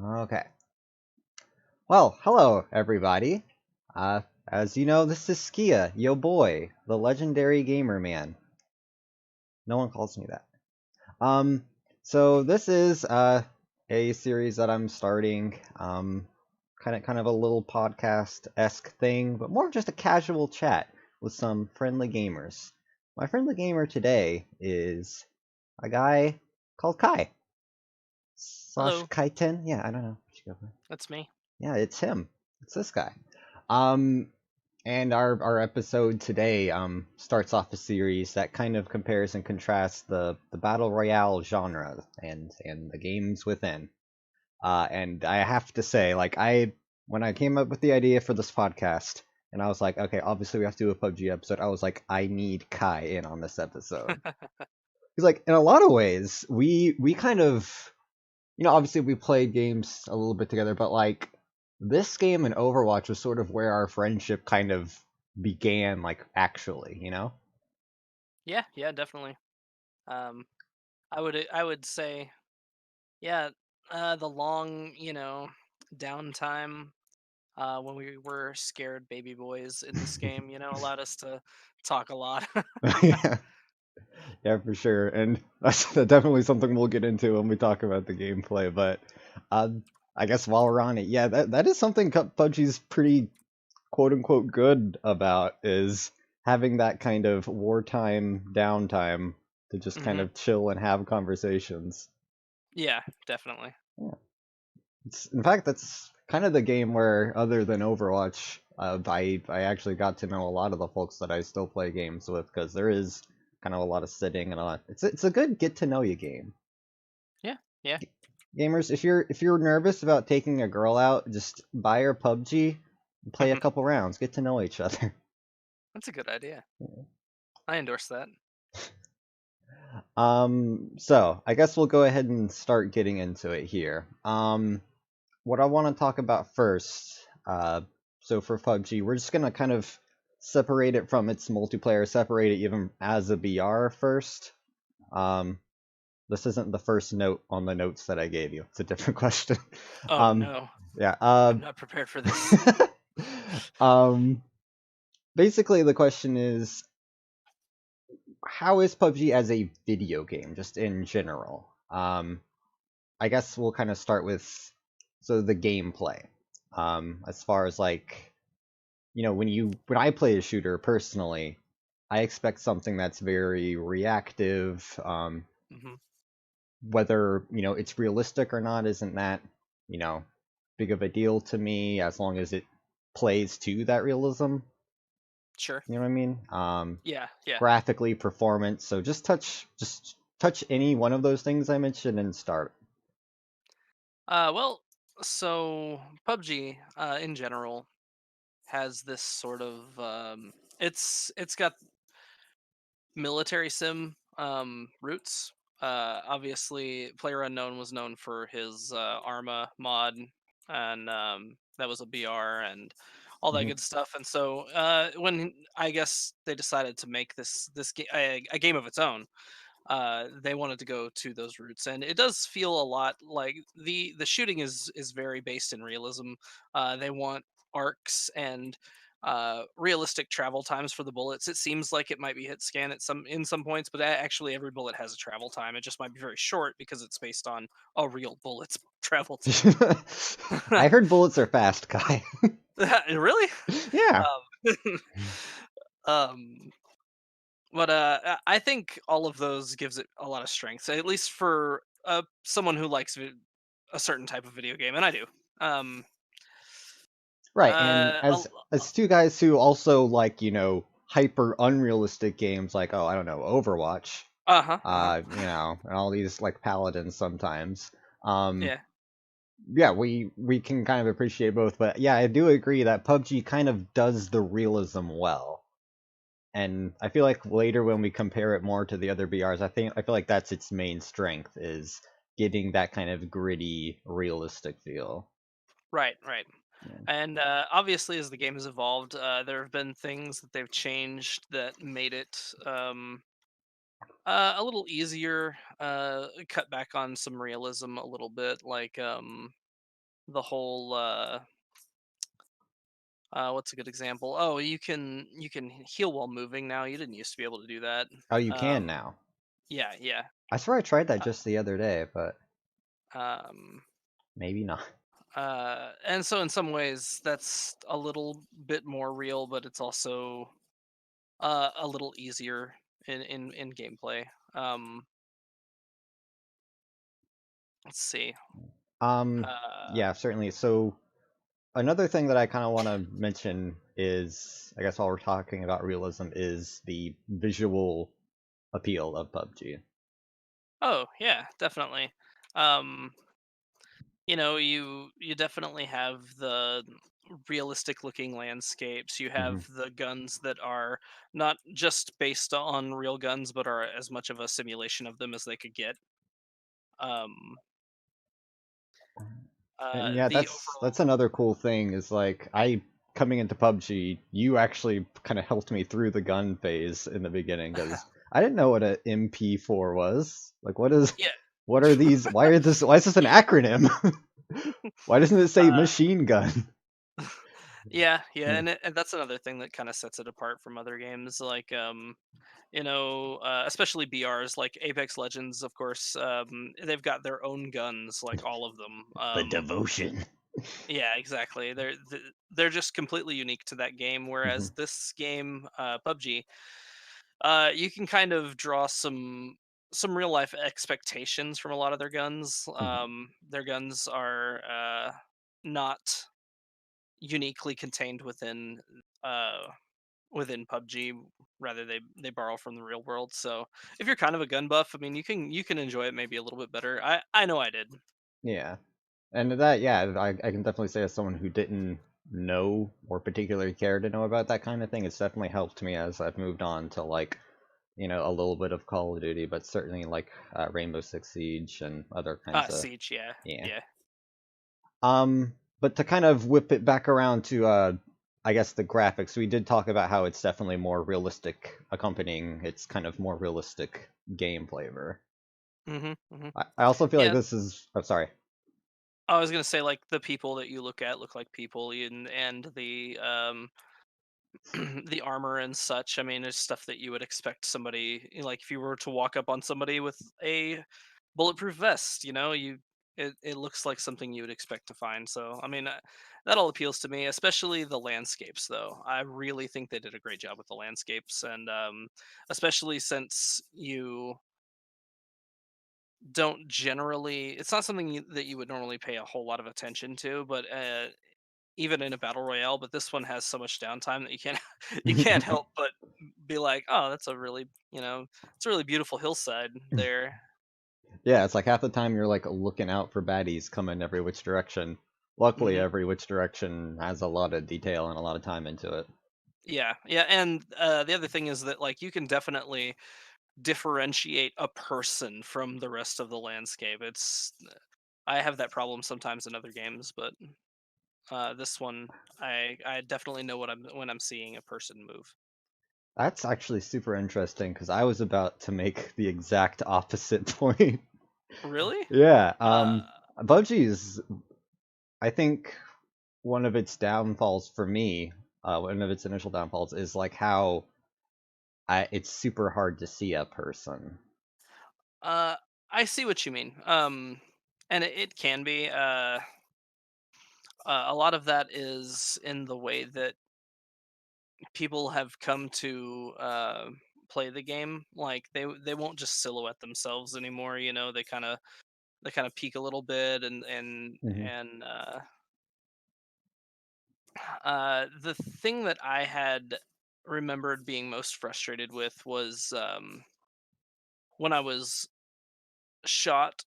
Okay. Well, hello everybody. As you know, this is Skia, yo boy, the legendary gamer man. No one calls me that. Um, so this is a series that I'm starting. Kind of a little podcast-esque thing, but more just a casual chat with some friendly gamers. My friendly gamer today is a guy called Kai slash Hello, Kaiten. Yeah, I don't know. that's me. Yeah, it's him. It's this guy. Um, and our episode today starts off a series that kind of compares and contrasts the battle royale genre and the games within. And I have to say, like when I came up with the idea for this podcast, and I was like, okay, obviously we have to do a PUBG episode. I was like, I need Kai in on this episode because, like, in a lot of ways, we kind of obviously we played games a little bit together, but like this game and Overwatch was sort of where our friendship kind of began, like actually. Yeah, definitely. Um, I would say, yeah, the long, downtime when we were scared baby boys in this game, allowed us to talk a lot. Yeah, yeah, for sure. And that's definitely something we'll get into when we talk about the gameplay. But um, I guess while we're on it, yeah, that is something PUBG's pretty quote unquote good about is having that kind of wartime downtime to just kind hmm of chill and have conversations. Yeah, definitely. Yeah. In fact, that's kind of the game where, other than Overwatch, I actually got to know a lot of the folks that I still play games with because there is kind of a lot of sitting and a lot. It's a good get to know you game. Yeah, yeah, Gamers, if you're nervous about taking a girl out, just buy her PUBG, and play a hmm couple rounds, get to know each other. that's a good idea. I endorse that. So I guess we'll go ahead and start getting into it here. What I want to talk about first, so for PUBG, we're just gonna kind of separate it from its multiplayer, separate it even as a BR first. Um, this isn't the first note on the notes that I gave you. It's a different question. Oh Um, no, yeah. I'm not prepared for this. um, Basically, the question is, how is PUBG as a video game, just in general? I guess we'll kind of start with the gameplay. As far as like when I play a shooter personally, I expect something that's very reactive. hmm Whether it's realistic or not isn't that you know big of a deal to me as long as it plays to that realism. Sure. You know what I mean? Yeah, yeah. Graphically, performance. So just touch any one of those things I mentioned and start. Well, so PUBG, in general, has this sort of it's got military sim roots. Obviously, Player Unknown was known for his Arma mod, and that was a BR and all that Hmm. good stuff. And so when I guess they decided to make a game of its own, they wanted to go to those roots, and it does feel a lot like the shooting is very based in realism. They want arcs and realistic travel times for the bullets. It seems like it might be hit scan at some points, but actually every bullet has a travel time. It just might be very short because it's based on a real bullet's travel time. I heard bullets are fast, Kai. Really? Yeah. Um, um, But I think all of those gives it a lot of strengths, at least for someone who likes a certain type of video game, and I do. Um, Right, and uh, a- as two guys who also like, hyper unrealistic games like, oh, I don't know, Overwatch, uh-huh, uh-huh, and all these like paladins sometimes. Um, yeah, yeah, we can kind of appreciate both, but yeah, I do agree that PUBG kind of does the realism well. And I feel like later when we compare it more to the other BRs, I feel like that's its main strength is getting that kind of gritty, realistic feel. right, right. Yeah. And obviously, as the game has evolved, there have been things that they've changed that made it a little easier, cut back on some realism a little bit, like the whole what's a good example? Oh, you can heal while moving now. You didn't used to be able to do that. Oh, you can Um, now. yeah, yeah. I swear I tried that just the other day, but Um, maybe not. and so in some ways that's a little bit more real, but it's also a little easier in gameplay. Um, let's see. Um, Uh, yeah, certainly. So another thing that I kind of want to mention is, I guess while we're talking about realism, is the visual appeal of PUBG. oh yeah, definitely. Um, you definitely have the realistic looking landscapes. You Hmm. have the guns that are not just based on real guns, but are as much of a simulation of them as they could get. Um, And yeah, the that's another cool thing is like I coming into PUBG, you actually kind of helped me through the gun phase in the beginning overall, because I didn't know what a MP4 was. Like, yeah, what are these? Why is this an acronym? Why doesn't it say uh, machine gun? yeah, yeah, Yeah. and that's another thing that kind of sets it apart from other games, like especially BRs like Apex Legends, of course. They've got their own guns, like all of them. The devotion. Yeah, exactly. They're just completely unique to that game. Hmm. Whereas this game, PUBG, you can kind of draw some real life expectations from a lot of their guns. Hmm. Their guns are not uniquely contained uh, within PUBG. Rather, they borrow from the real world. So if you're kind of a gun buff, I mean, you can enjoy it maybe a little bit better. I know I did. Yeah. And that, yeah, I can definitely say as someone who didn't know or particularly care to know about that kind of thing, it's definitely helped me as I've moved on to like, a little bit of Call of Duty, but certainly like Rainbow Six Siege and other kinds of, Siege, yeah, yeah. yeah. But to kind of whip it back around to I guess the graphics, we did talk about how it's definitely more realistic accompanying its kind of more realistic game flavor. Hmm. I also feel like Yeah, this is, oh, sorry. I was gonna say like the people that you look at look like people, and the the armor and such. I mean, it's stuff that you would expect somebody like if you were to walk up on somebody with a bulletproof vest. It looks like something you would expect to find. So I mean, that all appeals to me, especially the landscapes. Though I really think they did a great job with the landscapes, and especially since you don't generally it's not something that you would normally pay a whole lot of attention to, but even in a battle royale, but this one has so much downtime that you can't you can't help but be like, oh, that's a really it's a really beautiful hillside there. Yeah, it's like half the time you're like looking out for baddies coming every which direction. Luckily, Hmm. every which direction has a lot of detail and a lot of time into it. Yeah, yeah, and the other thing is that like you can definitely differentiate a person from the rest of the landscape. I have that problem sometimes in other games, but this one I definitely know what I'm when I'm seeing a person move. That's actually super interesting because I was about to make the exact opposite point. Really? Yeah, Uh, PUBG is, I think, one of its downfalls for me, one of its initial downfalls is like how it's super hard to see a person. Uh, I see what you mean. And it can be. A lot of that is in the way that people have come to play the game. Like they won't just silhouette themselves anymore. They kind of peek a little bit, Hmm. and the thing that I had remembered being most frustrated with was when I was shot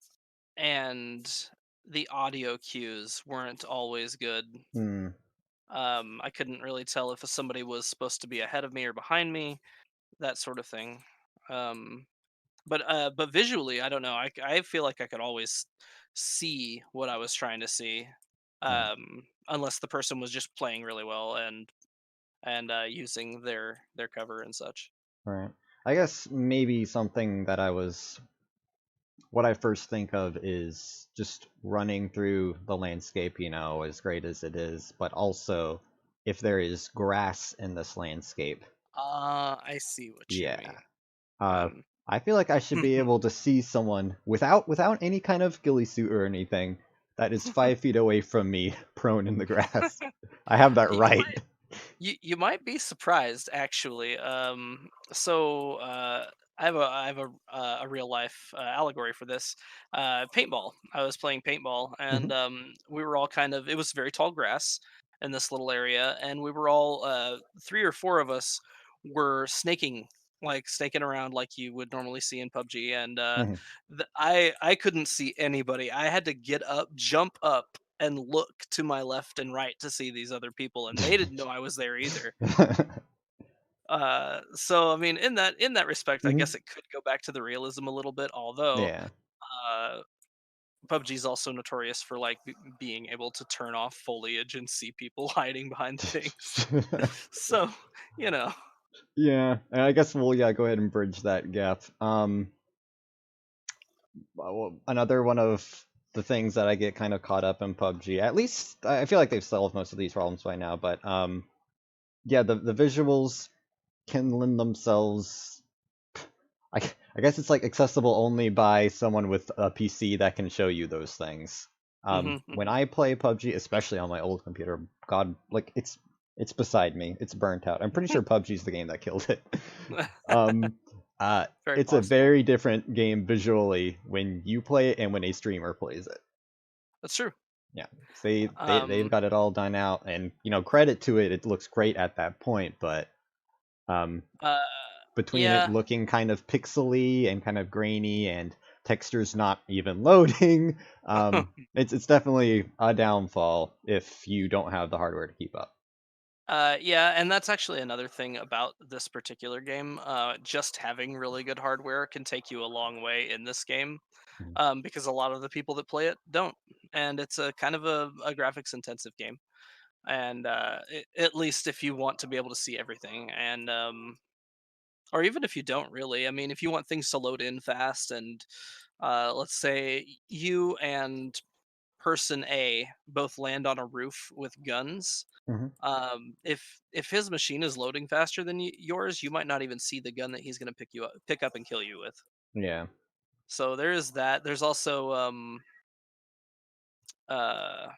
and the audio cues weren't always good. Hmm. I couldn't really tell if somebody was supposed to be ahead of me or behind me, that sort of thing. Um, but visually, I don't know. I feel like I could always see what I was trying to see, Right. unless the person was just playing really well and using their cover and such. Right. I guess maybe something that I was what I first think of is just running through the landscape, as great as it is, but also if there is grass in this landscape. I see what you Yeah. mean. Uh, Um, I feel like I should be able to see someone without any kind of ghillie suit or anything that is 5 feet away from me, prone in the grass. I have that you right. you might be surprised actually. I have a real life allegory for this. Paintball. I was playing paintball, Mhm, and we were all kind of. It was very tall grass in this little area, and we were all three or four of us were snaking around like you would normally see in PUBG, and mhm. I couldn't see anybody. I had to get up, jump up, and look to my left and right to see these other people, and they didn't know I was there either. So I mean, in that respect, I Mhm. guess it could go back to the realism a little bit. Although Yeah. uh, PUBG is also notorious for like being able to turn off foliage and see people hiding behind things. So you know, Yeah, and I guess we'll go ahead and bridge that gap. Well, another one of the things that I get kind of caught up in PUBG. At least I feel like they've solved most of these problems by now, but yeah, the visuals can lend themselves. I guess it's like accessible only by someone with a PC that can show you those things. hmm When hmm I play PUBG, especially on my old computer, God, like it's beside me. It's burnt out. I'm pretty sure PUBG's the game that killed it. Um, very it's a possible. very different game visually when you play it and when a streamer plays it. That's true. Yeah, they've Um, got it all done out, and credit to it, it looks great at that point. But um, uh, between it yeah. looking kind of pixely and kind of grainy and textures not even loading, it's definitely a downfall if you don't have the hardware to keep up. Yeah, and that's actually another thing about this particular game. Just having really good hardware can take you a long way in this game, Mhm. because a lot of the people that play it don't, and it's a kind of a graphics intensive game. And at least if you want to be able to see everything, and or even if you don't really, I mean, if you want things to load in fast, and let's say you and person A both land on a roof with guns, Mhm. if his machine is loading faster than yours, you might not even see the gun that he's going to pick up and kill you with. Yeah. So there is that. Uh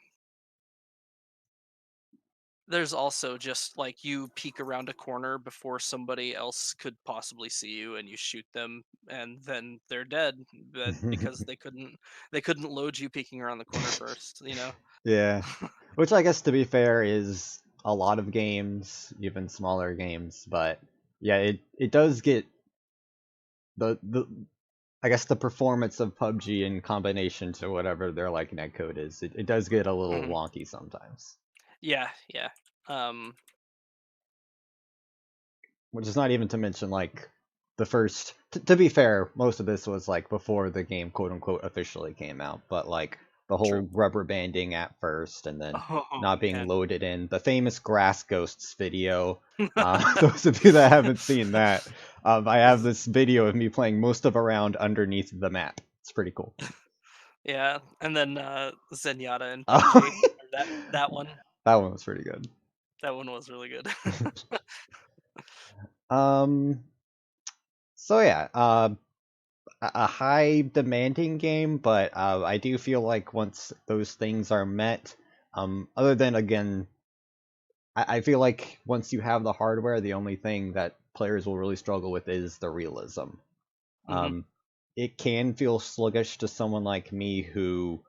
there's also just like you peek around a corner before somebody else could possibly see you, and you shoot them, and then they're dead, but because they couldn't load you peeking around the corner first, you know. Yeah. Which I guess to be fair is a lot of games, even smaller games, but yeah, it does get the I guess the performance of PUBG in combination to whatever their like netcode is, it does get a little Mhm. wonky sometimes. Yeah, yeah. Um Which is not even to mention like the first. To be fair, most of this was like before the game quote unquote officially came out, but like the True. whole rubber banding at first and then Oh not being man. loaded in the famous grass ghosts video. Those of you that haven't seen that, I have this video of me playing most of a round underneath the map. It's pretty cool. Yeah, and then Zenyatta in PUBG. Oh, Or that one. that one was pretty good. That one was really good. Um, so yeah, a high demanding game, but I do feel like once those things are met, other than again, I feel like once you have the hardware, the only thing that players will really struggle with is the realism. hmm Um, it can feel sluggish to someone like me who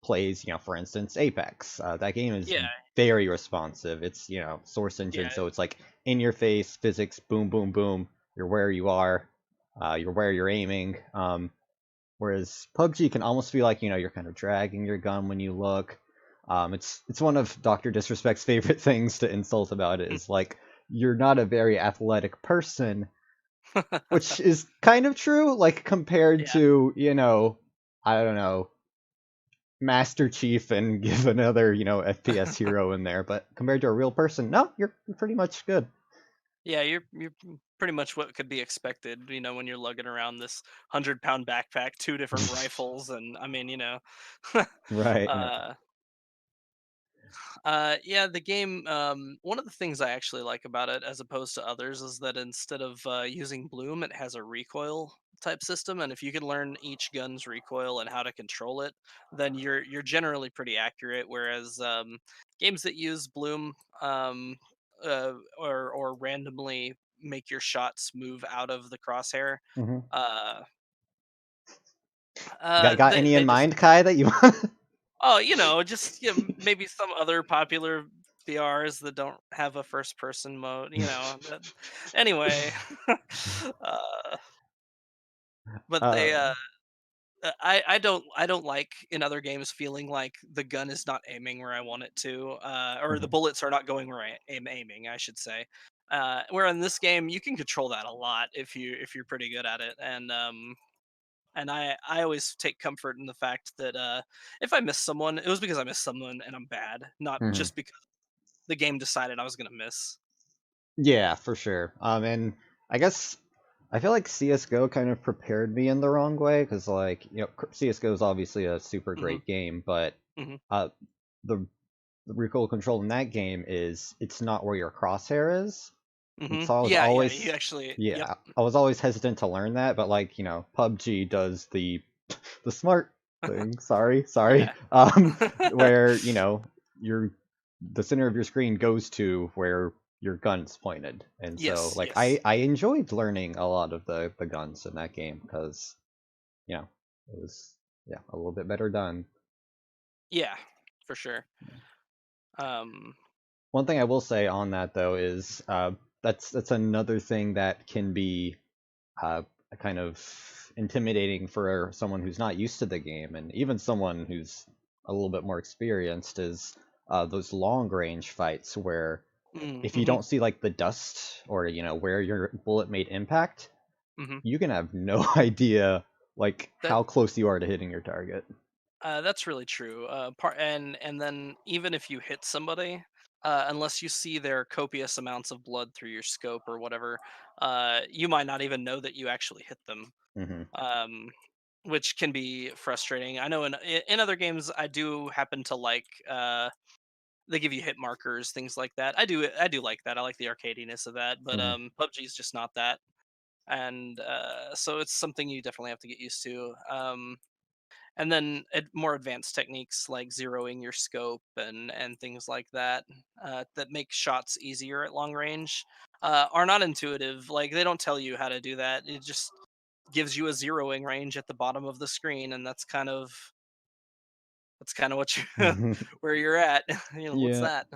plays, for instance, Apex. That game is Yeah, very responsive. It's, source yeah. engine, so it's like in your face physics, boom, boom, boom. You're where you are, you're where you're aiming. Whereas PUBG can almost feel like, you're kind of dragging your gun when you look. It's one of Dr. Disrespect's favorite things to insult about it is like you're not a very athletic person, which is kind of true, like compared Yeah. to, I don't know, Master Chief and give another, FPS hero in there, but compared to a real person, no, you're pretty much good. Yeah, you're pretty much what could be expected, when you're lugging around this 100-pound backpack, 2 different rifles, and I mean, Right. Yeah. uh yeah, the game. One of the things I actually like about it, as opposed to others, is that instead of using bloom, it has a recoil type system, and if you can learn each gun's recoil and how to control it, then you're generally pretty accurate. Whereas games that use bloom, or randomly make your shots move out of the crosshair, Hmm. uh, Got any in they just mind, Kai, that you want? Oh, just maybe some other popular VRs that don't have a first person mode, anyway. uh, but uh, they I don't like in other games feeling like the gun is not aiming where I want it to, or the mhm, bullets are not going where I am aiming, I should say. Where in this game you can control that a lot if you're pretty good at it, and I always take comfort in the fact that if I miss someone, it was because I missed someone and I'm bad, not mhm. just because the game decided I was gonna miss. Yeah, for sure. And I guess I feel like CS:GO kind of prepared me in the wrong way because, like, CS:GO is obviously a super Hmm. great game, but Hmm. uh, the the recoil control in that game is it's not where your crosshair is, and Hmm. so I was Yeah, yeah. You always, actually, yep. yeah, I was always hesitant to learn that, but like, PUBG does the smart thing. Sorry. Yeah. Where your the center of your screen goes to where your gun's pointed, and so Yes, like I yes. I enjoyed learning a lot of the guns in that game because it was a little bit better done. Yeah, for sure. Um, One thing I will say on that though is that's another thing that can be uh, kind of intimidating for someone who's not used to the game, and even someone who's a little bit more experienced is those long range fights where if you mm-hmm, don't see like the dust or where your bullet made impact, hmm. you can have no idea like That how close you are to hitting your target. that's really true. And then even if you hit somebody, unless you see their copious amounts of blood through your scope or whatever, you might not even know that you actually hit them. Hmm. um, which can be frustrating. I know in other games I do happen to like, they give you hit markers, things like that. I do like that. I like the arcadiness of that, but Hmm. PUBG is just not that, and so it's something you definitely have to get used to. And then more advanced techniques like zeroing your scope and things like that, that make shots easier at long range, are not intuitive. Like, they don't tell you how to do that. It just gives you a zeroing range at the bottom of the screen, and that's kind of what you where you're at. What's Yeah, that?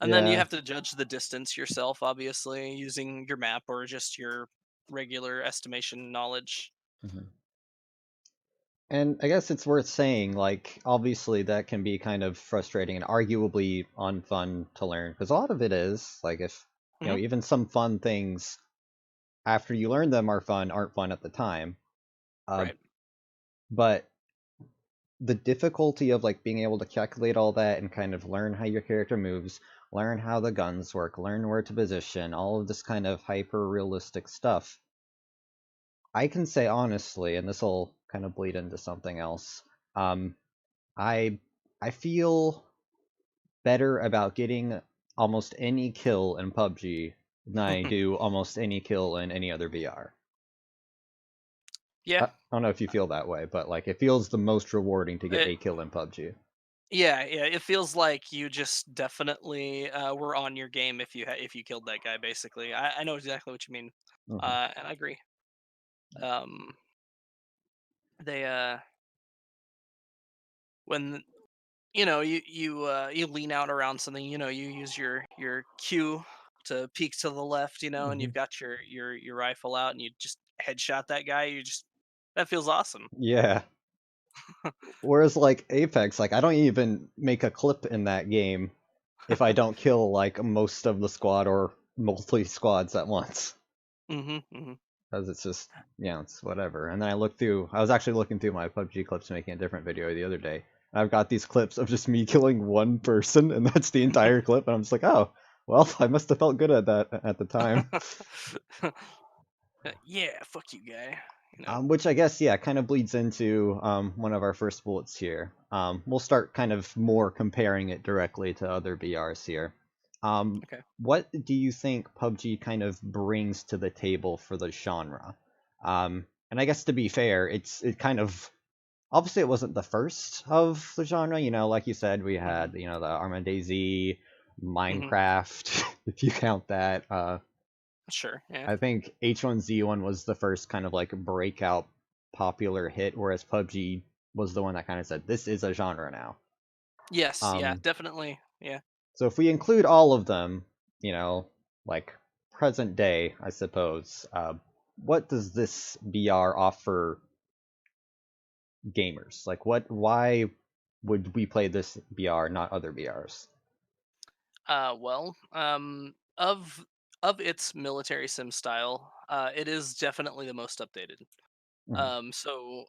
And then you yeah. have to judge the distance yourself, obviously, using your map or just your regular estimation knowledge. Hmm. And I guess it's worth saying, like, obviously that can be kind of frustrating and arguably unfun to learn, because a lot of it is, like, if, Hmm. even some fun things after you learn them aren't fun at the time. Uh, Right. but the difficulty of, like, being able to calculate all that and kind of learn how your character moves, learn how the guns work, learn where to position, all of this kind of hyper realistic stuff, I can say honestly, and this will kind of bleed into something else, um, I I feel better about getting almost any kill in PUBG than I do almost any kill in any other VR. Yeah. I don't know if you feel that way, but like it feels the most rewarding to get It, a kill in PUBG. yeah, yeah. It feels like you just definitely were on your game if you killed that guy. Basically, I know exactly what you mean, Hmm. and I agree. Um, they when you lean out around something, you use your Q to peek to the left, and Hmm. you've got your rifle out and you just headshot that guy. That feels awesome. Yeah. Whereas like Apex, like I don't even make a clip in that game if I don't kill like most of the squad or multi squads at once. Hmm. Hmm. Because it's just, it's whatever. And then I was actually looking through my PUBG clips making a different video the other day. And I've got these clips of just me killing one person, and that's the entire clip. And I'm just like, oh, Well, I must have felt good at that at the time. Yeah, fuck you, guy. You know. Which I guess, yeah, kind of bleeds into one of our first bullets here. We'll start kind of more comparing it directly to other BRs here. Okay. What do you think PUBG kind of brings to the table for the genre? And I guess to be fair, it kind of obviously it wasn't the first of the genre. Like you said, we Hmm. had the Arma Hmm. Minecraft, if you count that. Sure. Yeah. I think H1Z1 was the first kind of like breakout popular hit, whereas PUBG was the one that kind of said this is a genre now. Yes. Yeah. Um, Definitely. Yeah. so if we include all of them, you know, like present day, I suppose, what does this BR offer gamers? Like, why would we play this BR, not other BRs? Well, of its military sim style, it is definitely the most updated. Hmm. So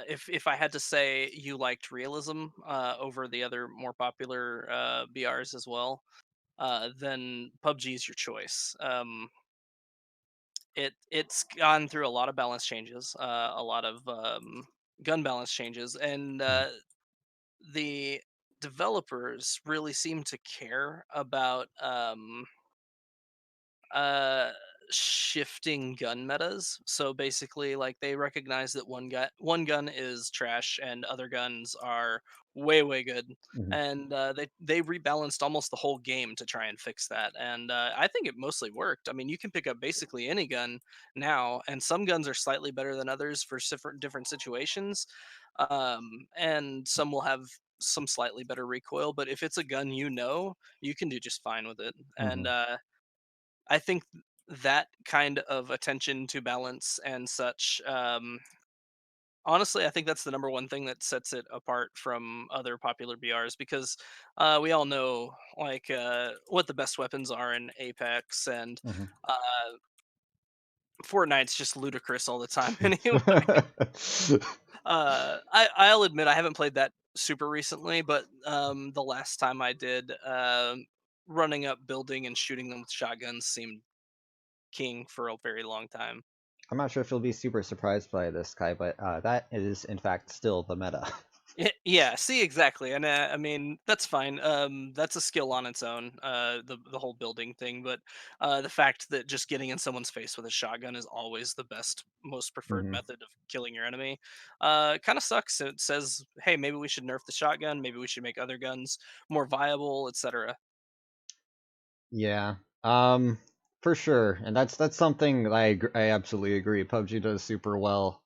if I had to say you liked realism over the other more popular BRs as well, then PUBG is your choice. It's gone through a lot of balance changes, a lot of gun balance changes, and Hmm. the developers really seem to care about uh shifting gun metas. So basically, like, they recognize that one gun is trash and other guns are way good, Hmm. and they rebalanced almost the whole game to try and fix that, and I think it mostly worked. I mean, you can pick up basically any gun now, and some guns are slightly better than others for different situations, and some will have some slightly better recoil, but if it's a gun, you can do just fine with it. And Hmm. I think that kind of attention to balance and such, honestly, I think that's the number one thing that sets it apart from other popular BRs, because we all know, like, what the best weapons are in Apex, and Hmm. uh, Fortnite's just ludicrous all the time. Anyway, I'll admit I haven't played that super recently, but the last time I did, running up building and shooting them with shotguns seemed king for a very long time. I'm not sure if you'll be super surprised by this, Kai, but that is in fact still the meta. Yeah, see, exactly, and I mean, that's fine. That's a skill on its own, the whole building thing. But the fact that just getting in someone's face with a shotgun is always the best, most preferred Hmm. method of killing your enemy, kind of sucks. It says, hey, maybe we should nerf the shotgun. Maybe we should make other guns more viable, etc. Yeah, for sure, and that's something that I absolutely agree. PUBG does super well.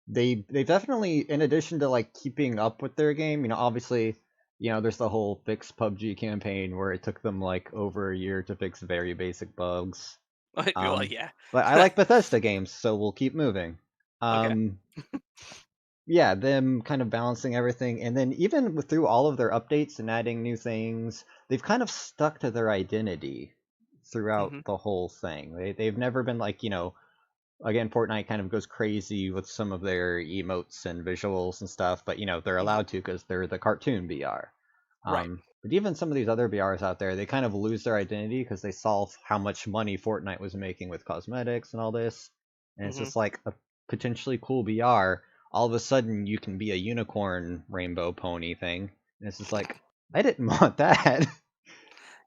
They definitely, in addition to like keeping up with their game, obviously, there's the whole fix PUBG campaign where it took them like over a year to fix very basic bugs. Well, Um, yeah. but I like Bethesda games, so we'll keep moving. Okay. Um, yeah, them kind of balancing everything, and then even through all of their updates and adding new things, they've kind of stuck to their identity throughout Hmm. the whole thing. They've never been like, again, Fortnite kind of goes crazy with some of their emotes and visuals and stuff, but they're Hmm. allowed to because they're the cartoon BR. Right. But even some of these other BRs out there, they kind of lose their identity because they saw how much money Fortnite was making with cosmetics and all this, and it's Hmm. just like a potentially cool BR. All of a sudden, you can be a unicorn rainbow pony thing, and it's just like I didn't want that.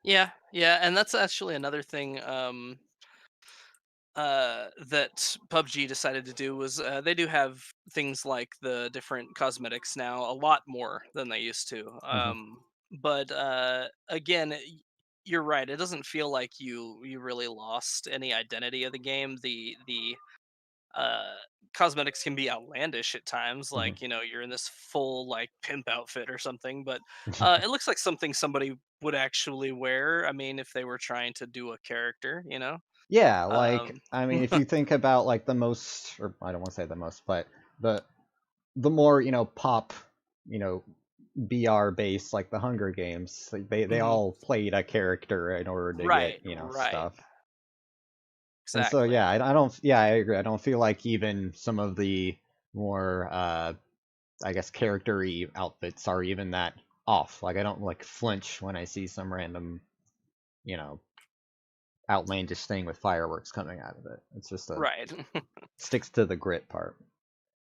Yeah, yeah, and that's actually another thing. That PUBG decided to do was, they do have things like the different cosmetics now, a lot more than they used to. Hmm. But again, you're right. It doesn't feel like you really lost any identity of the game. The uh, cosmetics can be outlandish at times, like, you're in this full like pimp outfit or something, but it looks like something somebody would actually wear. I mean, if they were trying to do a character, you know. Yeah, like Um, I mean, if you think about like the most, or I don't want to say the most, but the the more pop, you know, BR based like the Hunger Games, like they mhm. all played a character in order to get Right, right. stuff. And so Exactly. yeah, I don't yeah I agree. I don't feel like even some of the more I guess charactery outfits are even that off. Like I don't like flinch when I see some random you know, outlandish thing with fireworks coming out of it. It's just a Right. sticks to the grit part.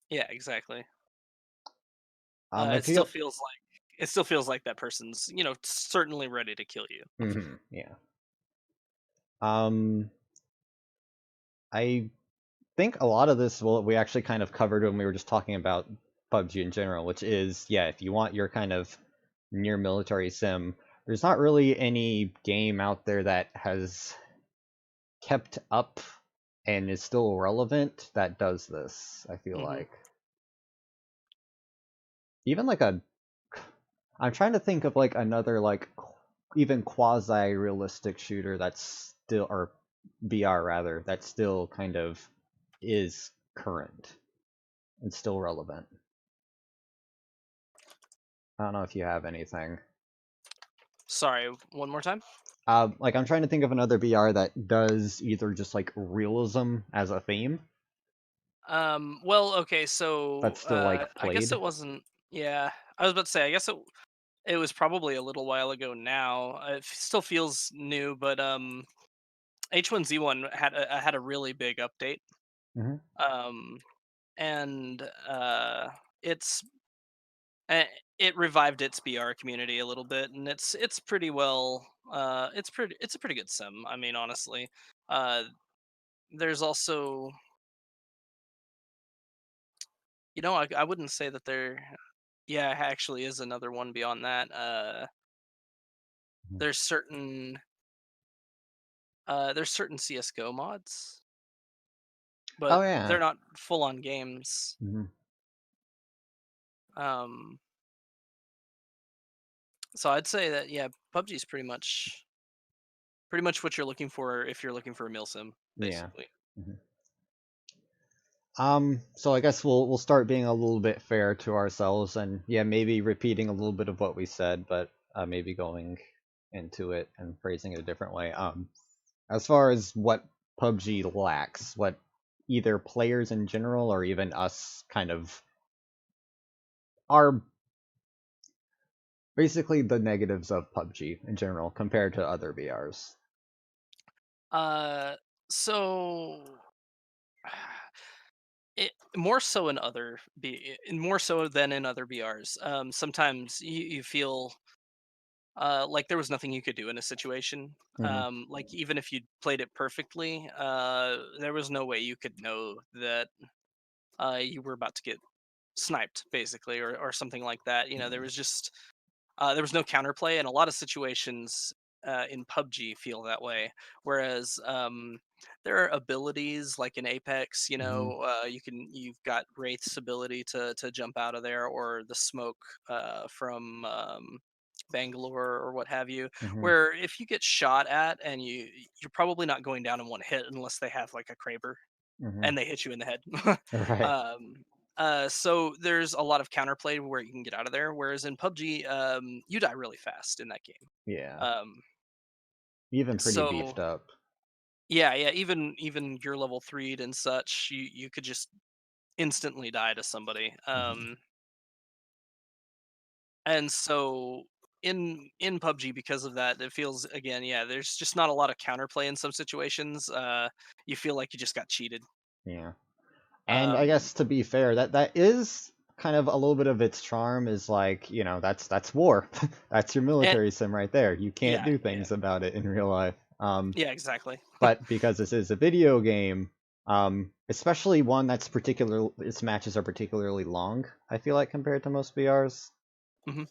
Yeah, exactly. I feel. It still feels like that person's, certainly ready to kill you. Yeah. Um, I think a lot of this well we actually kind of covered when we were just talking about PUBG in general, which is yeah, if you want your kind of near military sim, there's not really any game out there that has kept up and is still relevant that does this, I feel Hmm. like. Even like a I'm trying to think of like another like even quasi realistic shooter that's still or VR rather that still kind of is current and still relevant. I don't know if you have anything. Sorry, one more time. Like I'm trying to think of another VR that does either just like realism as a theme Well, okay, so that's still like I guess played. it wasn't. Yeah, I was about to say. I guess it was probably a little while ago now. It still feels new, but H1Z1 had a really big update. Hmm. Um, and it's uh, it revived its BR community a little bit, and it's pretty well. It's a pretty good sim. I mean, honestly, uh, there's also I wouldn't say that there. Yeah, actually is another one beyond that. There's certain there's certain CS:GO mods, but Oh yeah. they're not full on games. Hmm. Um, so I'd say that yeah, PUBG is pretty much what you're looking for if you're looking for a milsim, Yeah. basically. Hmm. So I guess we'll start being a little bit fair to ourselves and yeah, maybe repeating a little bit of what we said, but maybe going into it and phrasing it a different way. As far as what PUBG lacks, what either players in general or even us kind of are basically the negatives of PUBG in general compared to other VRs. Uh, so it more so in more so than in other BRs. Sometimes you feel like there was nothing you could do in a situation. Hmm. Like even if you played it perfectly, there was no way you could know that you were about to get sniped, basically, or something like that. There was just there was no counterplay, and a lot of situations in PUBG feel that way. Whereas there are abilities like in Apex, Hmm. you've got Wraith's ability to jump out of there, or the smoke from Bangalore or what have you. Hmm. Where if you get shot at and you're probably not going down in one hit unless they have like a Kraber Hmm. and they hit you in the head. Right. um, so there's a lot of counterplay where you can get out of there. Whereas in PUBG, you die really fast in that game. Yeah. Um, Even pretty so beefed up. yeah, yeah, even you're level 3 and such, you could just instantly die to somebody. Hmm. And so in PUBG, because of that, it feels again, yeah, there's just not a lot of counterplay in some situations. You feel like you just got cheated. Yeah. And I Um, guess to be fair, that is kind of a little bit of its charm is like, that's war. That's your and military sim right there. You can't yeah, do yeah, things about it in real life. yeah, exactly. But because this is a video game, especially one that's its matches are particularly long, I feel like compared to most VRs, Hmm.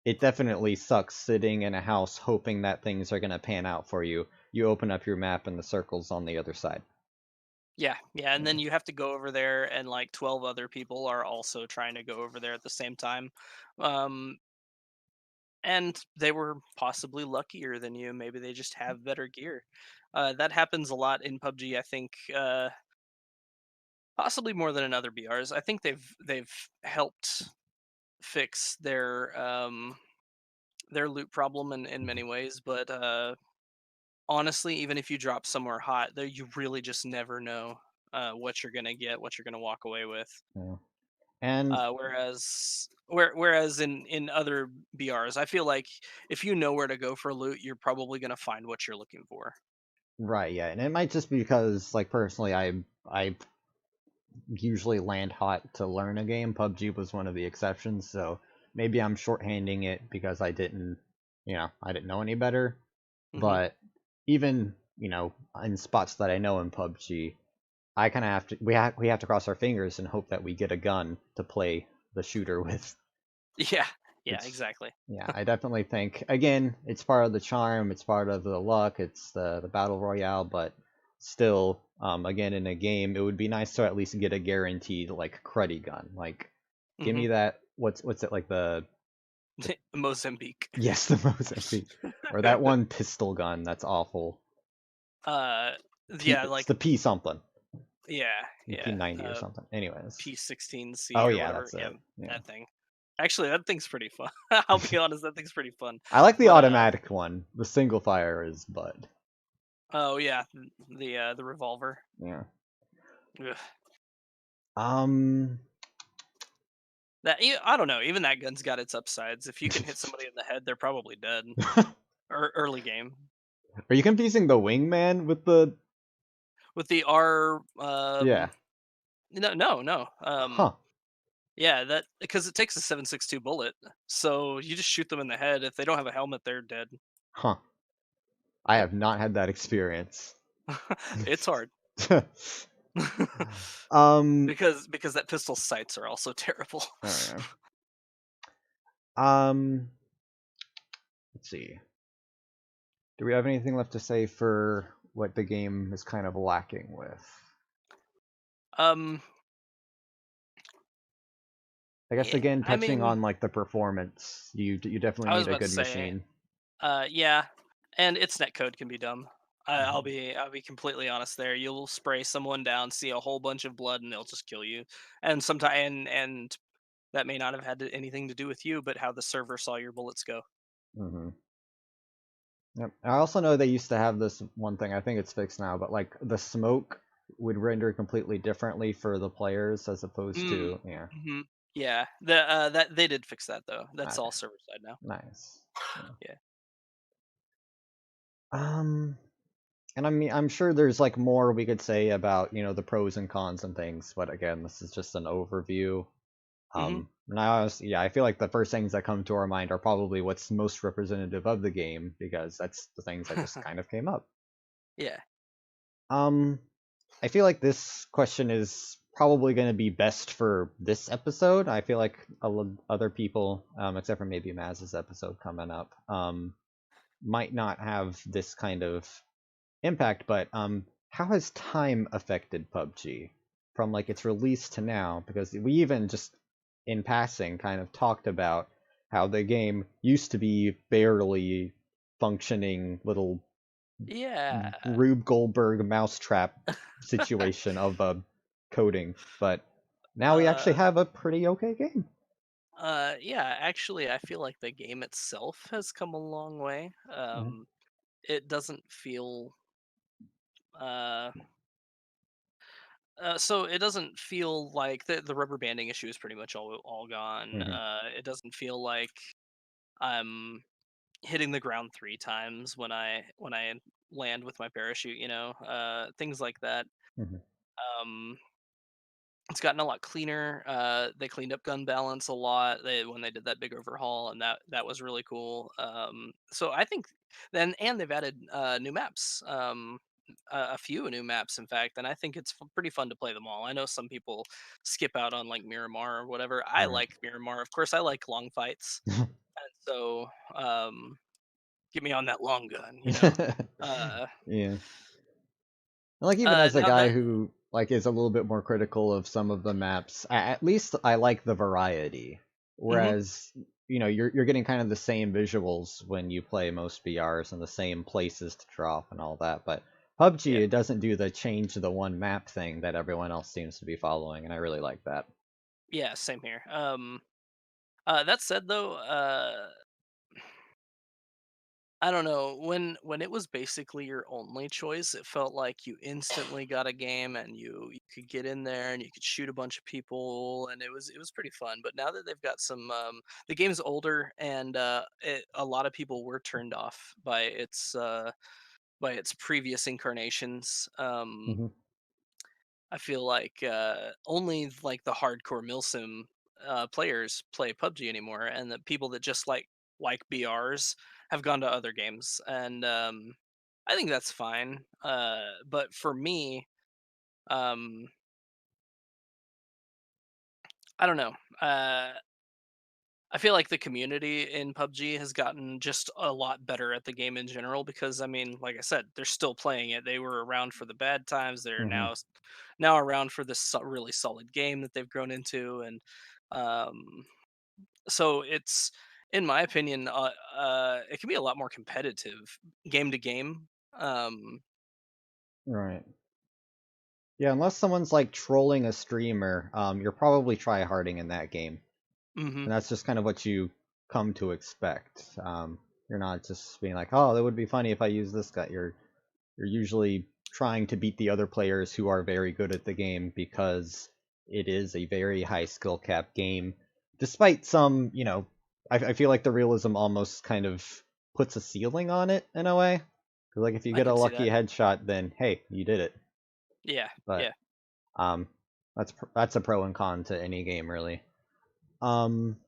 it definitely sucks sitting in a house hoping that things are gonna pan out for you. You open up your map and the circle's on the other side. Yeah, yeah, and Yeah. then you have to go over there, and like 12 other people are also trying to go over there at the same time. Um, and they were possibly luckier than you. Maybe they just have better gear. That happens a lot in PUBG. I think possibly more than in other BRs. I think they've helped fix their loot problem in many ways, but honestly, even if you drop somewhere hot, there you really just never know what you're gonna get, what you're gonna walk away with. Yeah. And Whereas in other BRs, I feel like if you know where to go for loot, you're probably gonna find what you're looking for. right, yeah, and it might just be because, like, personally, I usually land hot to learn a game. PUBG was one of the exceptions, so maybe I'm shorthanding it because I didn't know any better. Hmm. But even, in spots that I know in PUBG, I kind of we have to cross our fingers and hope that we get a gun to play the shooter with. Yeah, yeah, It's exactly. Yeah, I definitely think again, it's part of the charm, it's part of the luck, it's the battle royale, but still, again in a game, it would be nice to at least get a guaranteed like cruddy gun. Like, give Hmm. me that. What's it like the Mozambique. yes, the Mozambique, or that one pistol gun that's awful. uh, P yeah, it's like the P something, yeah, the yeah. P90 or something. Anyways, P16C oh or yeah, whatever. that's Yeah, it. Yeah, that thing. Actually, that thing's pretty fun. I'll be honest, that thing's pretty fun. I like the But automatic one. The single fire is bud. oh yeah, the revolver. Yeah. Ugh. Um. I don't know. Even that gun's got its upsides. If you can hit somebody in the head, they're probably dead. Early game Are you confusing the wingman with the? with the R. Yeah. No, no, no. Huh. Yeah, that because it takes a 7.62 bullet, so you just shoot them in the head. If they don't have a helmet, they're dead. Huh. I Yep, have not had that experience. it's hard um. because that pistol sights are also terrible. Okay. Um. Let's see. Do we have anything left to say for what the game is kind of lacking with? um, I guess yeah, again, I touching mean, on like the performance, you definitely I was need a about to good say, machine. yeah, and its netcode can be dumb. Mhm. I'll be completely honest there. You'll spray someone down, see a whole bunch of blood, and they'll just kill you. And sometimes, and that may not have had anything to do with you, but how the server saw your bullets go. Mhm. Yep. I also know they used to have this one thing. I think it's fixed now, but like the smoke would render completely differently for the players as opposed Mm, to yeah. mhm. Yeah, that they did fix that though. That's Okay. all server side now. Nice. Yeah. Yeah. Um, and I mean, I'm sure there's like more we could say about, the pros and cons and things, but again, this is just an overview. Mhm. And I honestly, yeah, I feel like the first things that come to our mind are probably what's most representative of the game because that's the things that just kind of came up. Yeah. Um, I feel like this question is probably going to be best for this episode. I feel like other people, except for maybe Maz's episode coming up, might not have this kind of impact. But how has time affected PUBG from like its release to now? Because we even just in passing kind of talked about how the game used to be barely functioning little Yeah. Rube Goldberg mousetrap situation of coding, but now we actually Uh have a pretty okay game. yeah, actually I feel like the game itself has come a long way. Mhm, It doesn't feel uh so it doesn't feel like the rubber banding issue is pretty much all gone. mhm, It doesn't feel like I'm hitting the ground 3 times when I land with my parachute, things like that. mhm, Um, it's gotten a lot cleaner. They cleaned up gun balance a lot when they did that big overhaul, and that was really cool. So I think then and they've added new maps, a few new maps, in fact, and I think it's pretty fun to play them all. I know some people skip out on like Miramar or whatever. I right. like Miramar, of course. I like long fights, and so get me on that long gun, you know. Uh, Yeah. And, like even as a now guy that who like is a little bit more critical of some of the maps, at least I like the variety. Mhm. Whereas, you're getting kind of the same visuals when you play most BRs and the same places to drop and all that. But PUBG, Yeah, it doesn't do the change the one map thing that everyone else seems to be following, and I really like that. yeah, same here. That said, though, I don't know, when it was basically your only choice, it felt like you instantly got a game and you could get in there and you could shoot a bunch of people and it was pretty fun. But now that they've got some the game's older and a lot of people were turned off by its previous incarnations. Hmm. I feel like only like the hardcore milsim players play PUBG anymore, and the people that just like BRs have gone to other games, and I think that's fine. But for me, um, I don't know. I feel like the community in PUBG has gotten just a lot better at the game in general because I mean, like I said, they're still playing it. They were around for the bad times. They're Hmm. now around for this really solid game that they've grown into, and um, so it's in my opinion, it can be a lot more competitive game to game. Um, Right. Yeah, unless someone's like trolling a streamer, you're probably tryharding in that game, hmm and that's just kind of what you come to expect. You're not just being like, "Oh, that would be funny if I use this guy." You're usually trying to beat the other players who are very good at the game because it is a very high skill cap game. Despite some, I feel like the realism almost kind of puts a ceiling on it in a way. 'Cause, like if you I get a could see lucky that. headshot, then hey, you did it. Yeah, But yeah. um, that's a pro and con to any game really. Um,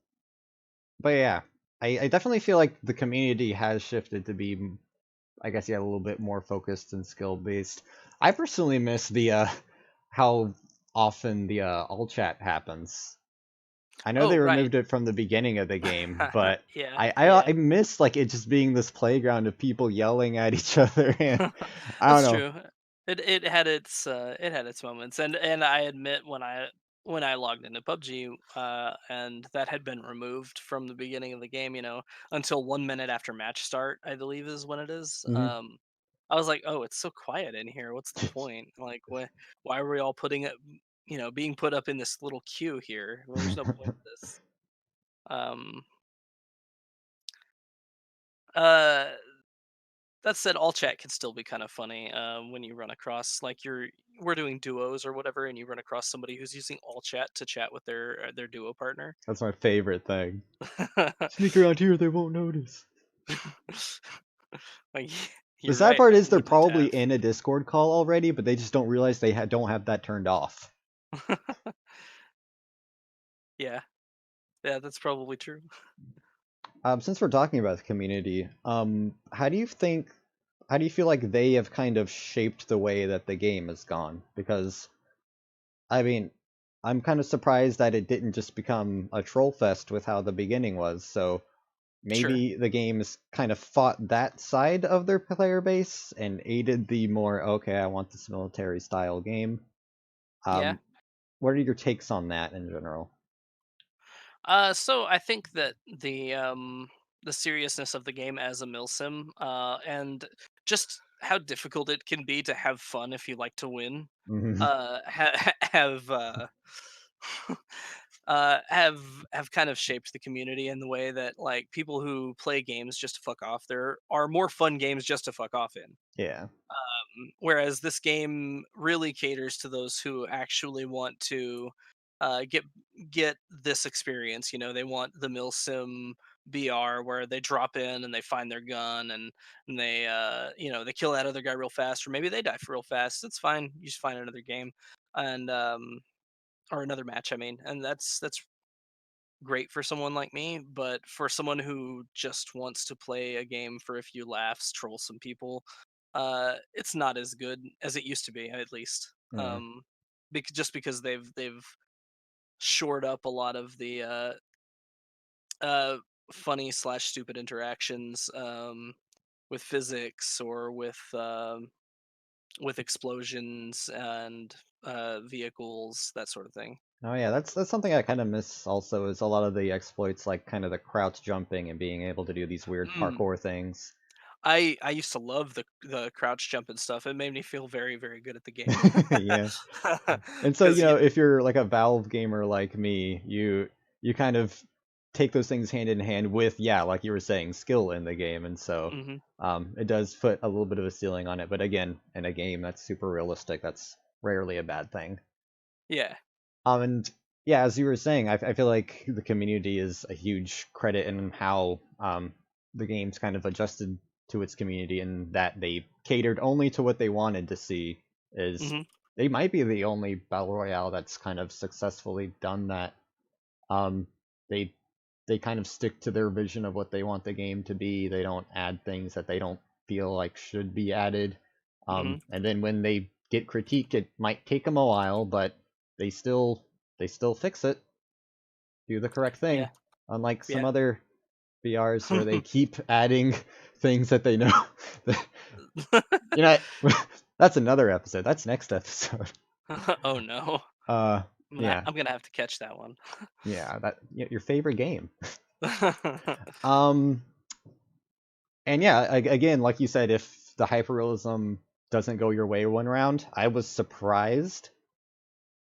but yeah, I definitely feel like the community has shifted to be, I guess, yeah, a little bit more focused and skill based. I personally miss the how often the all chat happens. I know Oh, they right. removed it from the beginning of the game, but Yeah, I yeah. miss like it just being this playground of people yelling at each other, and I don't That's know. true. It had its moments, and I admit when I logged into PUBG and that had been removed from the beginning of the game, until 1 minute after match start, I believe is when it is. Hmm. I was like, oh, it's so quiet in here. What's the point? Like, why are we all putting it? Being put up in this little queue here. Well, there's no point to this. Um, uh, That said, all chat can still be kind of funny when you run across we're doing duos or whatever, and you run across somebody who's using all chat to chat with their duo partner. That's my favorite thing. Sneak around here, they won't notice. Like, The you're sad right. part I is they're wouldn't probably have. in a Discord call already, but they just don't realize they don't have that turned off. Yeah, yeah, that's probably true. Since we're talking about the community, how do you feel like they have kind of shaped the way that the game has gone? Because, I mean, I'm kind of surprised that it didn't just become a troll fest with how the beginning was. So Sure. maybe the games kind of fought that side of their player base and aided the more, okay, I want this military style game. Yeah. Um, what are your takes on that in general? So I think that the seriousness of the game as a milsim, and just how difficult it can be to have fun if you like to win, Hmm. have have kind of shaped the community in the way that like people who play games just to fuck off, there are more fun games just to fuck off in. Yeah. Whereas this game really caters to those who actually want to uh, get get this experience. They want the milsim BR where they drop in and they find their gun and they they kill that other guy real fast, or maybe they die for real fast. It's fine. You just find another game and or another match. I mean, and that's great for someone like me, but for someone who just wants to play a game for a few laughs, troll some people, it's not as good as it used to be, at least. Yeah. Just because they've shored up a lot of the uh, funny slash stupid interactions with physics or with explosions and vehicles, that sort of thing. Oh yeah, that's something I kind of miss also is a lot of the exploits like kind of the crouch jumping and being able to do these weird Mm. parkour things. I used to love the crouch jump and stuff. It made me feel very, very good at the game. Yeah. And so, Because if you're like a Valve gamer like me, you kind of take those things hand in hand with, yeah, like you were saying, skill in the game, and so Hmm. it does put a little bit of a ceiling on it. But again, in a game that's super realistic, that's rarely a bad thing. Yeah. And yeah, as you were saying, I feel like the community is a huge credit in how the game's kind of adjusted to its community, and that they catered only to what they wanted to see. Is Hmm. they might be the only battle royale that's kind of successfully done that. Um, they they kind of stick to their vision of what they want the game to be. They don't add things that they don't feel like should be added. Hmm. And then when they get critique, it might take them a while, but they still they still fix it, do the correct Yeah. thing. Unlike some Yeah. other BRs where they keep adding things that they know. You know, that's another episode. That's next episode. Oh no. Uh, yeah, I'm gonna have to catch that one. yeah, that your favorite game. Um, and yeah, again, like you said, if the hyperrealism doesn't go your way one round, I was surprised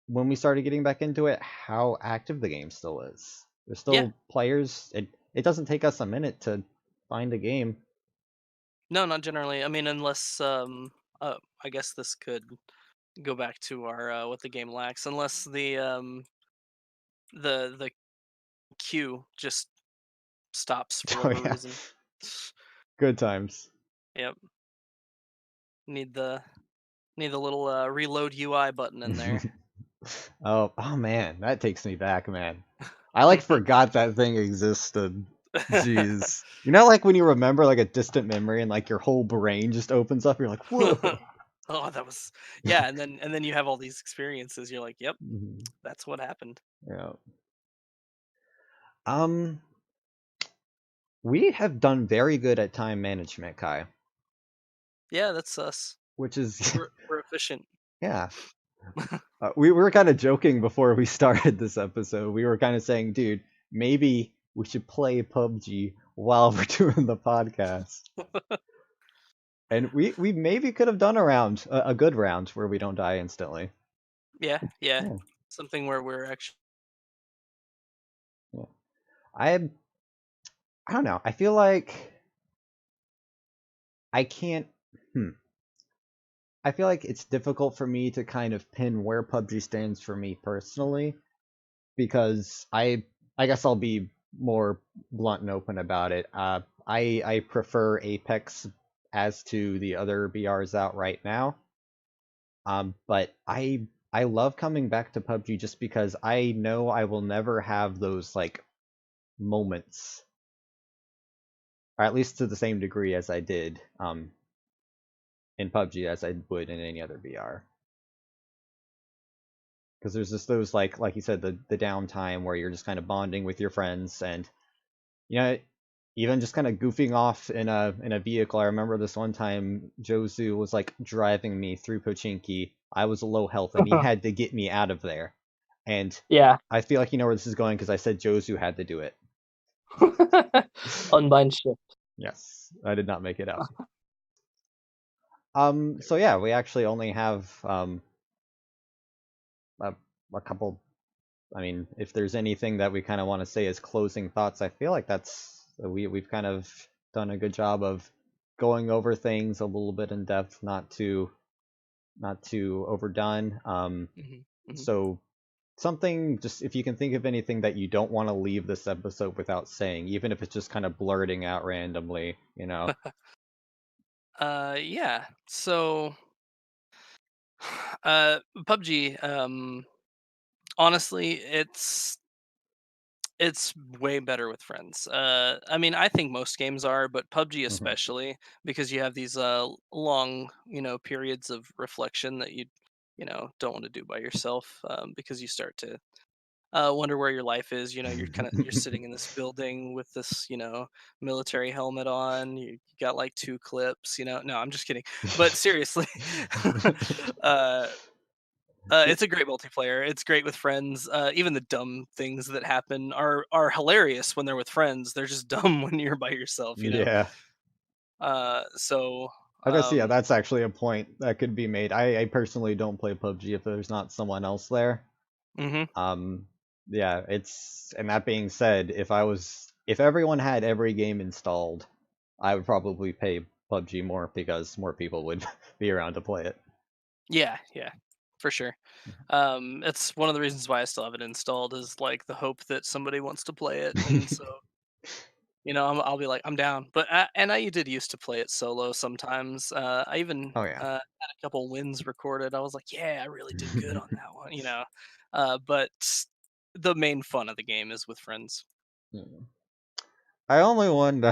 when we started getting back into it how active the game still is. There's Yeah. still players. It doesn't take us a minute to find a game. No, not generally. I mean, unless I guess this could go back to our what the game lacks, unless the queue just stops for Oh whatever yeah, reason. good times. Yep. Need the little reload UI button in there. Oh man, that takes me back, man. I like forgot that thing existed. Jeez. You know, like when you remember like a distant memory and like your whole brain just opens up, you're like, whoa. Oh, that was yeah, and then you have all these experiences. You're like, "Yep, Mhm. that's what happened." Yeah. Um, we have done very good at time management, Kai, Yeah, that's us. which is We're efficient. yeah. We were kind of joking before we started this episode. We were kind of saying, dude, maybe we should play PUBG while we're doing the podcast. And we maybe could have done a round, a good round where we don't die instantly. Yeah, yeah. Yeah, Something where we're actually yeah. I I don't know. I feel like I can't. Hmm. I feel like it's difficult for me to kind of pin where PUBG stands for me personally because I guess I'll be more blunt and open about it. I prefer Apex as to the other BRs out right now. But I love coming back to PUBG just because I know I will never have those like moments, or at least to the same degree as I did in PUBG as I would in any other VR. Because there's just those like you said, the downtime where you're just kind of bonding with your friends, and you know, even just kind of goofing off in a vehicle. I remember this one time Josu was like driving me through Pochinki. I was low health and he had to get me out of there. And Yeah. I feel like you know where this is going because I said Josu had to do it. Unbind shift. Yes, I did not make it up. So yeah, we actually only have a, a couple. I mean, if there's anything that we kind of want to say as closing thoughts, I feel like that's we've kind of done a good job of going over things a little bit in depth, not too overdone. Mhm, mhm. So something just if you can think of anything that you don't want to leave this episode without saying, even if it's just kind of blurting out randomly, you know. Yeah. So, PUBG. Honestly, it's way better with friends. I mean, I think most games are, but PUBG Hmm. especially because you have these long, periods of reflection that you don't want to do by yourself because you start to wonder where your life is. You're sitting in this building with this military helmet on. You got like two clips. No, I'm just kidding. But seriously, uh, it's a great multiplayer. It's great with friends. Even the dumb things that happen are hilarious when they're with friends. They're just dumb when you're by yourself. Yeah. So I guess yeah, um, that's actually a point that could be made. I personally don't play PUBG if there's not someone else there. mhm. Um, yeah, it's and that being said, if everyone had every game installed, I would probably pay PUBG more because more people would be around to play it. Yeah, yeah, for sure. It's one of the reasons why I still have it installed is like the hope that somebody wants to play it, and so I'll be like, I'm down. And I did used to play it solo sometimes. I even Oh yeah. had a couple wins recorded. I was like, yeah, I really did good on that one. But the main fun of the game is with friends. Mm. I only won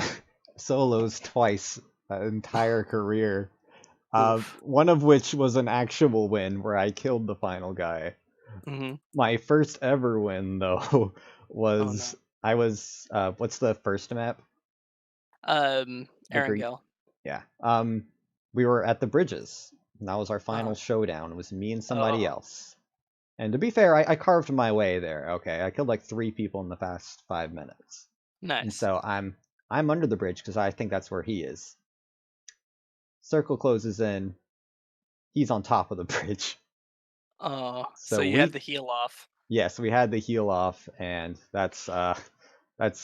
solos twice an entire career. Oof. One of which was an actual win where I killed the final guy. Hmm. My first ever win though Oh no. was I was what's the first map? The Greek. Erangel. Yeah. We were at the bridges. And that was our Oh, final showdown. It was me and somebody oh, else. And to be fair, I carved my way there. Okay, I killed like 3 people in the past 5 minutes. And nice. so I'm under the bridge because I think that's where he is. Circle closes in. He's on top of the bridge. Oh, so So you had we the heal off. yes, we had the heal off, and that's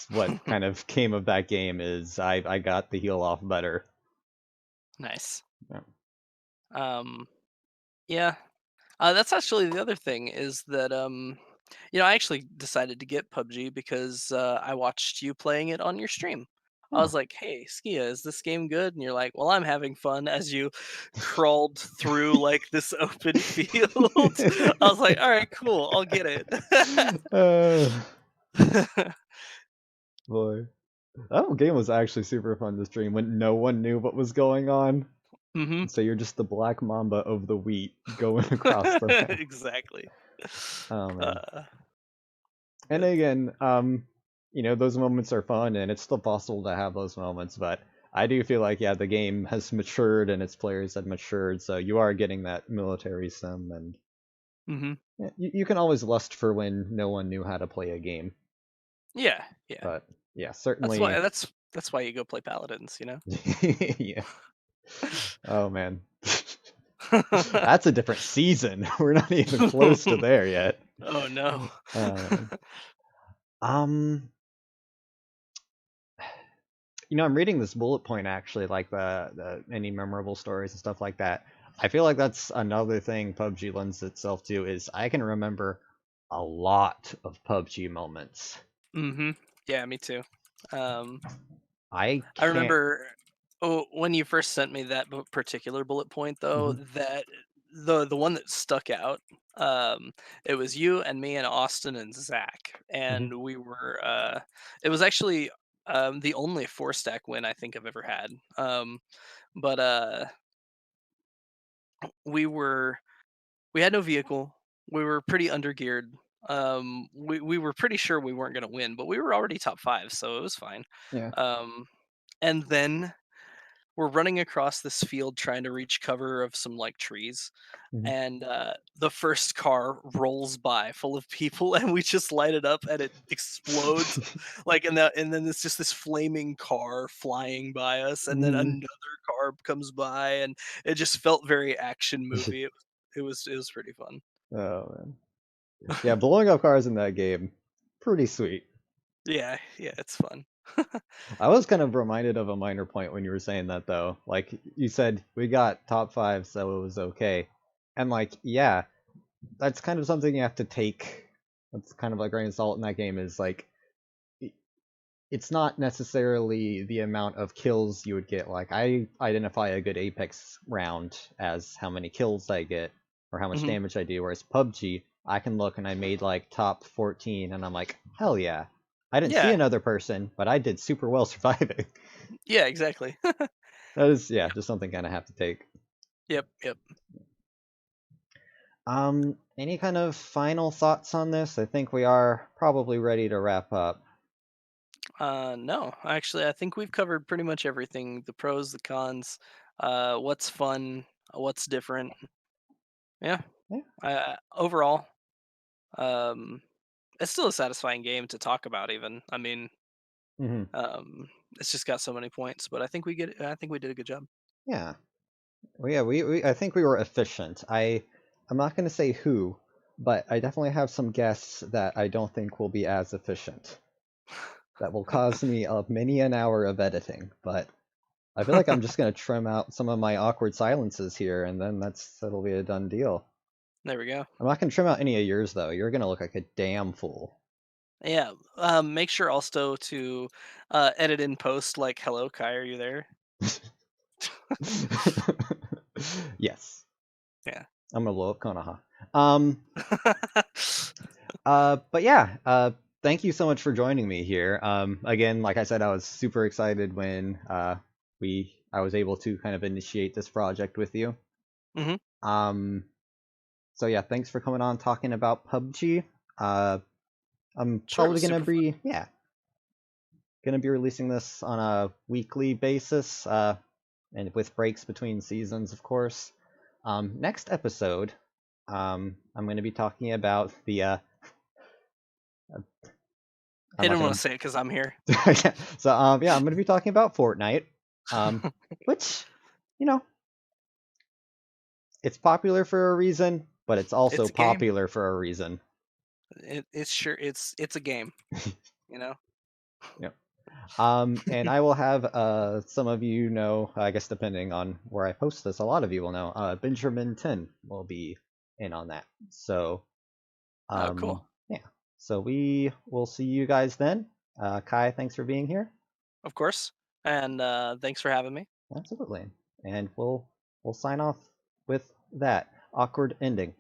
what kind of came of that game is I got the heal off better. Nice. Yeah. Um, yeah. That's actually the other thing is that I actually decided to get PUBG because I watched you playing it on your stream. I Oh. was like, "Hey, Skia, is this game good?" And you're like, "Well, I'm having fun." As you crawled through like this open field, I was like, "All right, cool, I'll get it." uh, boy, that game was actually super fun to stream when no one knew what was going on. Hmm. So you're just the black mamba of the wheat going across the map. Exactly. Oh man. Uh, And yeah. again, those moments are fun and it's still possible to have those moments, but I do feel like, yeah, the game has matured and its players have matured, so you are getting that military sim, and Hmm. yeah, you can always lust for when no one knew how to play a game, Yeah, yeah. but yeah, That's why certainly, that's why you go play paladins. yeah. Oh man, that's a different season. We're not even close to there yet. Oh no. Man. Um, I'm reading this bullet point actually, like the any memorable stories and stuff like that. I feel like that's another thing PUBG lends itself to is I can remember a lot of PUBG moments. Mhm. Yeah, me too. Um, I I can't. remember when you first sent me that particular bullet point though, Mhm, that the one that stuck out, um, it was you and me and Austin and Zach, mhm, and we were it was actually the only four stack win I think I've ever had. But we were we had no vehicle. We were pretty undergeared. We were pretty sure we weren't going to win, but we were already top five, so it was fine. yeah. Um, and then we're running across this field trying to reach cover of some like trees, Mhm. and the first car rolls by full of people, and we just light it up, and it explodes. Like, and then it's just this flaming car flying by us, and then Mhm. another car comes by, and it just felt very action movie. It was pretty fun. Oh man. Yeah, blowing up cars in that game, pretty sweet. Yeah, yeah, it's fun. I was kind of reminded of a minor point when you were saying that though. Like you said, we got top five, so it was okay. And like, yeah, that's kind of something you have to take. That's kind of like grain of salt in that game is like it's not necessarily the amount of kills you would get. Like I identify a good Apex round as how many kills I get or how much Mhm. damage I do, whereas PUBG, I can look and I made like top 14 and I'm like, hell yeah. I didn't see Yeah, another person, but I did super well surviving. yeah, exactly. That is, yeah, Yep, just something kind of have to take. yep, yep. Any kind of final thoughts on this? I think we are probably ready to wrap up. No, actually, I think we've covered pretty much everything: the pros, the cons, what's fun, what's different. Yeah. Yeah. Overall, um, it's still a satisfying game to talk about. Even, I mean, Hmm. it's just got so many points, but I think we did a good job. Yeah. Well, yeah, I think we were efficient. I'm not going to say who, but I definitely have some guests that I don't think will be as efficient. That will cause me many an hour of editing, but I feel like I'm just gonna trim out some of my awkward silences here, and then that'll be a done deal. There we go. I'm not gonna trim out any of yours though. You're gonna look like a damn fool. Yeah. Make sure also to edit in post like, "Hello, Kai, are you there?" Yes, Yeah. I'm gonna blow up Konoha. Um, but yeah, thank you so much for joining me here. Again, like I said, I was super excited when I was able to kind of initiate this project with you. Mhm. Um, so yeah, thanks for coming on talking about PUBG. Uh, I'm Sure, it probably was super fun. gonna be releasing this on a weekly basis, and with breaks between seasons, of course. Next episode, I'm gonna be talking about the I'm He not didn't wanna gonna say it 'cause I'm here. yeah. So yeah, I'm gonna be talking about Fortnite, which you know it's popular for a reason, but it's also It's a game. popular for a reason. It's sure it's a game, you know? Yeah. And I will have some of you know, I guess depending on where I post this, a lot of you will know. Benjamin 10 will be in on that. So Oh, cool. yeah. So we will see you guys then. Kai, thanks for being here. Of course. And, thanks for having me. Absolutely. And we'll sign off with that awkward ending.